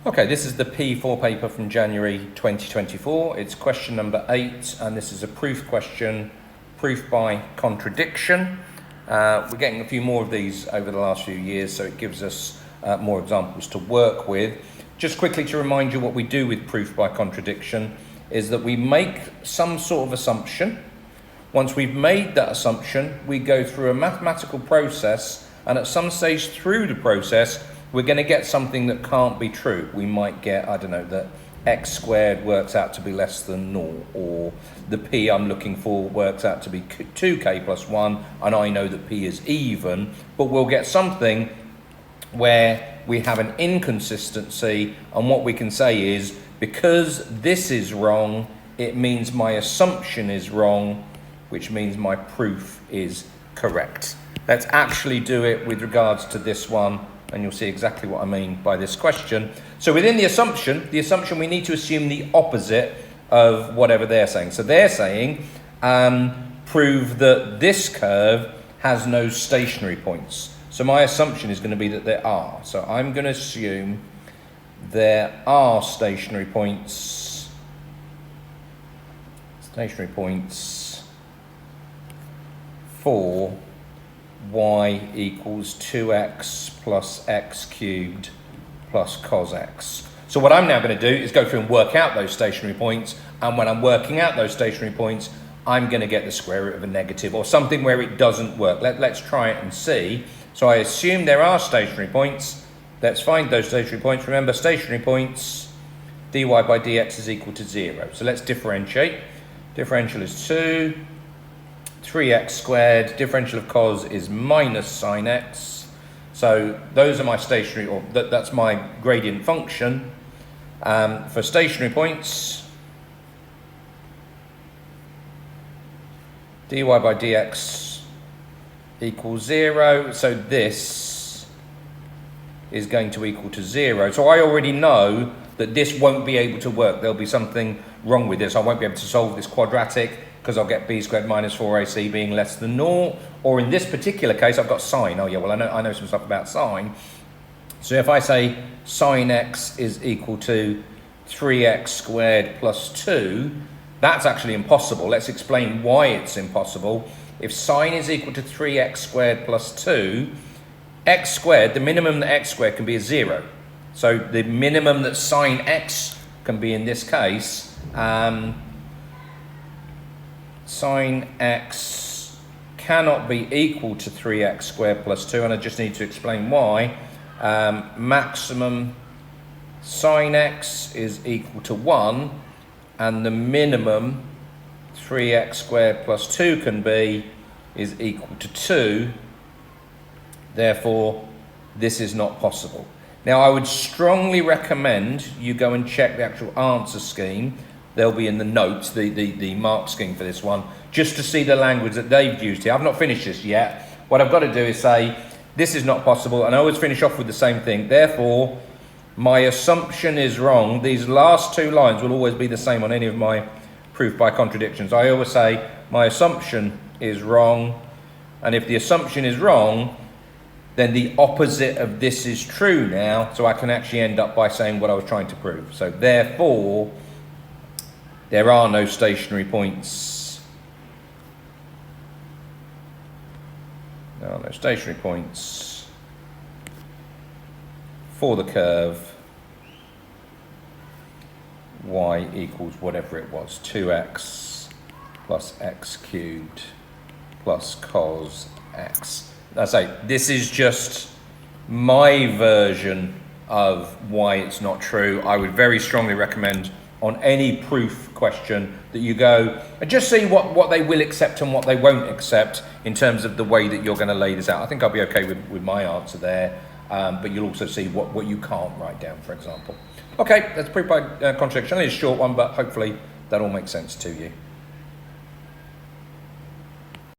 Okay, this is the P4 paper from January 2024. It's question number 8, and this is a proof question, proof by contradiction. We're getting a few more of these over the last few years, so it gives us more examples to work with. Just quickly to remind you what we do with proof by contradiction is that we make some sort of assumption. Once we've made that assumption, we go through a mathematical process, and at some stage through the process, we're going to get something that can't be true. We might get, I don't know, that x squared works out to be less than 0, or the p I'm looking for works out to be 2k plus 1, and I know that p is even, but we'll get something where we have an inconsistency, and what we can say is, because this is wrong, it means my assumption is wrong, which means my proof is correct. Let's actually do it with regards to this one, and you'll see exactly what I mean by this question. So within the assumption we need to assume the opposite of whatever they're saying. So they're saying, prove that this curve has no stationary points. So my assumption is going to be that there are. So I'm going to assume there are stationary points. For y equals 2x plus x cubed plus cos x. So what I'm now going to do is go through and work out those stationary points, and when I'm working out those stationary points, I'm going to get the square root of a negative or something where it doesn't work. Let's try it and see. So I assume there are stationary points. Let's find those stationary points. Remember, stationary points, dy by dx is equal to 0. So let's differentiate. Differential is 2. 3x squared, differential of cos is minus sine x. So those are my stationary, or that's my gradient function. For stationary points, dy by dx equals 0. So this is going to equal to 0. So I already know that this won't be able to work. There'll be something wrong with this. I won't be able to solve this quadratic, because I'll get b squared minus 4ac being less than 0. Or in this particular case, I've got sine. Oh yeah, well I know some stuff about sine. So if I say sine x is equal to 3x squared plus 2, that's actually impossible. Let's explain why it's impossible. If sine is equal to 3x squared plus 2, x squared, the minimum that x squared can be is 0. So the minimum that sine x can be in this case, sine x cannot be equal to 3x squared plus 2, and I just need to explain why. Maximum sine x is equal to 1, and the minimum 3x squared plus 2 can be is equal to 2. Therefore, this is not possible. Now, I would strongly recommend you go and check the actual answer scheme. They'll be in the notes, the mark scheme for this one, just to see the language that they've used here. I've not finished this yet. What I've got to do is say, this is not possible, and I always finish off with the same thing. Therefore, my assumption is wrong. These last two lines will always be the same on any of my proof by contradictions. I always say, my assumption is wrong, and if the assumption is wrong, then the opposite of this is true now, so I can actually end up by saying what I was trying to prove. So therefore, there are no stationary points. There are no stationary points for the curve y equals whatever it was, 2x plus x cubed plus cos x. I say, this is just my version of why it's not true. I would very strongly recommend on any proof question that you go and just see what they will accept and what they won't accept in terms of the way that you're going to lay this out. I think I'll be okay with my answer there, but you'll also see what you can't write down, for example. Okay, that's proof by contradiction. Only a short one, but hopefully that all makes sense to you.